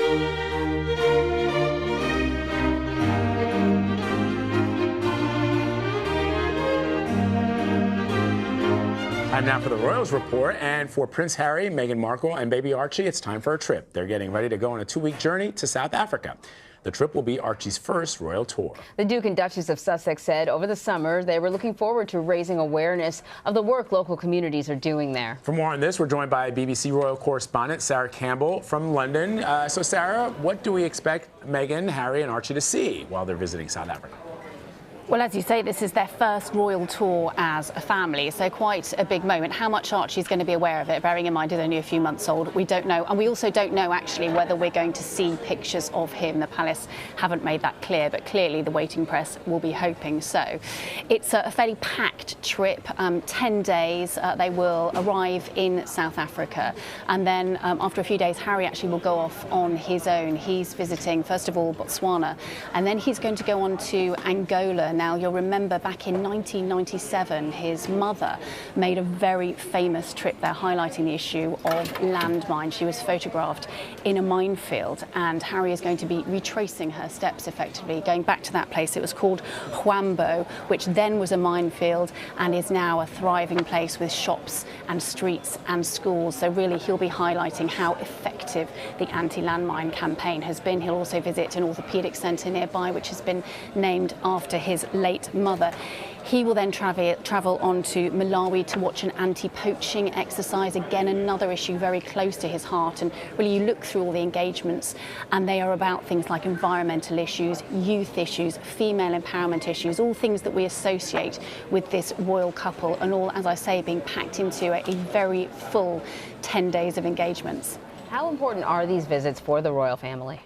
Time now for the Royals Report, and for Prince Harry, Meghan Markle, and baby Archie, it's time for a trip. They're getting ready to go on a 2-week journey to South Africa. The trip will be Archie's first royal tour. The Duke and Duchess of Sussex said over the summer they were looking forward to raising awareness of the work local communities are doing there. For more on this, we're joined by BBC Royal correspondent Sarah Campbell from London. So Sarah, what do we expect Meghan, Harry, and Archie to see while they're visiting South Africa? Well, as you say, this is their first royal tour as a family, so quite a big moment. How much Archie's going to be aware of it, bearing in mind he's only a few months old, we don't know. And we also don't know, actually, whether we're going to see pictures of him. The palace haven't made that clear, but clearly the waiting press will be hoping so. It's a fairly packed trip, 10 days. They will arrive in South Africa. And then after a few days, Harry actually will go off on his own. He's visiting, first of all, Botswana, and then he's going to go on to Angola. Now, you'll remember back in 1997, his mother made a very famous trip there, highlighting the issue of landmines. She was photographed in a minefield, and Harry is going to be retracing her steps, effectively, going back to that place. It was called Huambo, which then was a minefield and is now a thriving place with shops and streets and schools. So really, he'll be highlighting how effective the anti-landmine campaign has been. He'll also visit an orthopaedic centre nearby, which has been named after his late mother. He will then travel on to Malawi to watch an anti-poaching exercise. Again, another issue very close to his heart. And really, you look through all the engagements, and they are about things like environmental issues, youth issues, female empowerment issues, all things that we associate with this royal couple, and all, as I say, being packed into a very full 10 days of engagements. How important are these visits for the royal family?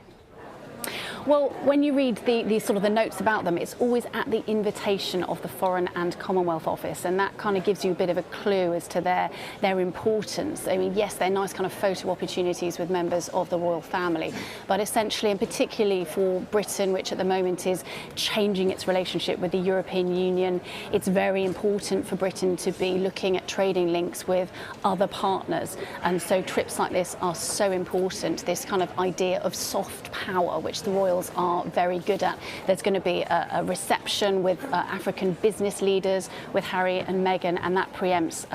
Well, when you read the sort of the notes about them, it's always at the invitation of the Foreign and Commonwealth Office, and that kind of gives you a bit of a clue as to their importance. I mean, yes, they're nice kind of photo opportunities with members of the royal family, but essentially, and particularly for Britain, which at the moment is changing its relationship with the European Union, it's very important for Britain to be looking at trading links with other partners, and so trips like this are so important. This kind of idea of soft power, which the royal are very good at. There's going to be a reception with African business leaders with Harry and Meghan, and that preempts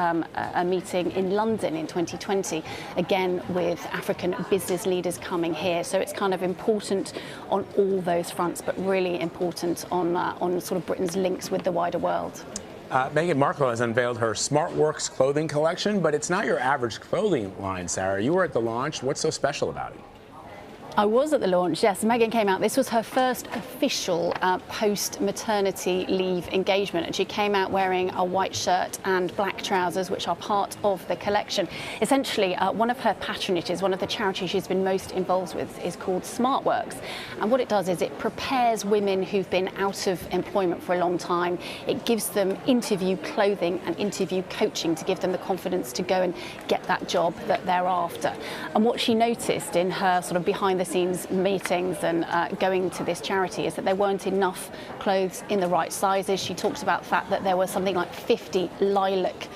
a meeting in London in 2020, again with African business leaders coming here. So it's kind of important on all those fronts, but really important on sort of Britain's links with the wider world. Meghan Markle has unveiled her SmartWorks clothing collection, but it's not your average clothing line, Sarah. You were at the launch. What's so special about it? I was at the launch, yes. Meghan came out. This was her first official post-maternity leave engagement, and she came out wearing a white shirt and black trousers, which are part of the collection. Essentially, one of her patronages, one of the charities she's been most involved with, is called SmartWorks. And what it does is it prepares women who've been out of employment for a long time. It gives them interview clothing and interview coaching to give them the confidence to go and get that job that they're after. And what she noticed in her sort of behind-the-scenes meetings and going to this charity is that there weren't enough clothes in the right sizes. She talked about the fact that there were something like 50 lilac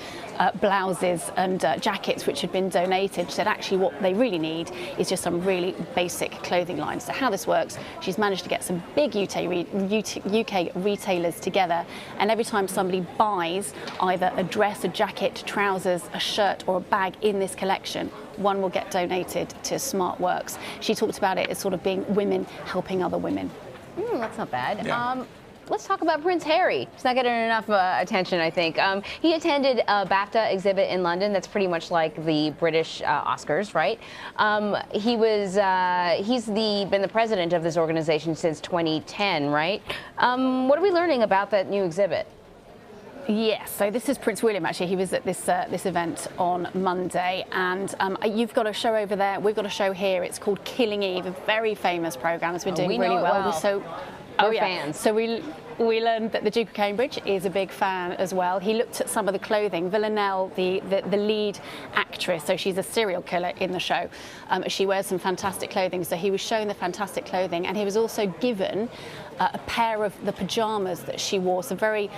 blouses and jackets which had been donated. She said actually what they really need is just some really basic clothing lines. So how this works, she's managed to get some big UK retailers together, and every time somebody buys either a dress, a jacket, trousers, a shirt or a bag in this collection, one will get donated to SmartWorks. She talked about it as sort of being women helping other women. That's not bad. Yeah. Let's talk about Prince Harry. He's not getting enough attention, I think. He attended a BAFTA exhibit in London. That's pretty much like the British Oscars, right? He's been the president of this organization since 2010, right? What are we learning about that new exhibit? Yes, so this is Prince William, actually. He was at this event on Monday, and you've got a show over there. We've got a show here. It's called Killing Eve, a very famous program. It's been doing really well. We're fans. So we learned that the Duke of Cambridge is a big fan as well. He looked at some of the clothing. Villanelle, the lead actress, so she's a serial killer in the show. She wears some fantastic clothing, so he was shown the fantastic clothing, and he was also given a pair of the pajamas that she wore, some very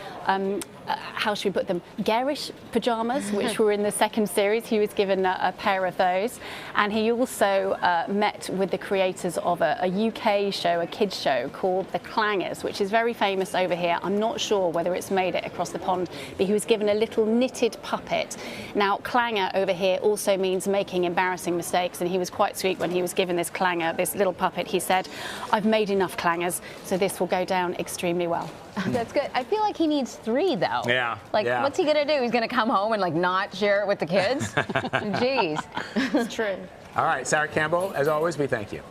how should we put them, garish pajamas, which were in the second series. He was given a pair of those. And he also met with the creators of a UK show, a kids show called The Clangers, which is very famous over here. I'm not sure whether it's made it across the pond, but he was given a little knitted puppet. Now, clanger over here also means making embarrassing mistakes, and he was quite sweet when he was given this clanger, this little puppet. He said, "I've made enough clangers, so this will go down extremely well." That's good. I feel like he needs 3, though. Yeah. Like, yeah. what's he going to do? He's going to come home and, like, not share it with the kids? Jeez. It's true. All right, Sarah Campbell, as always, we thank you.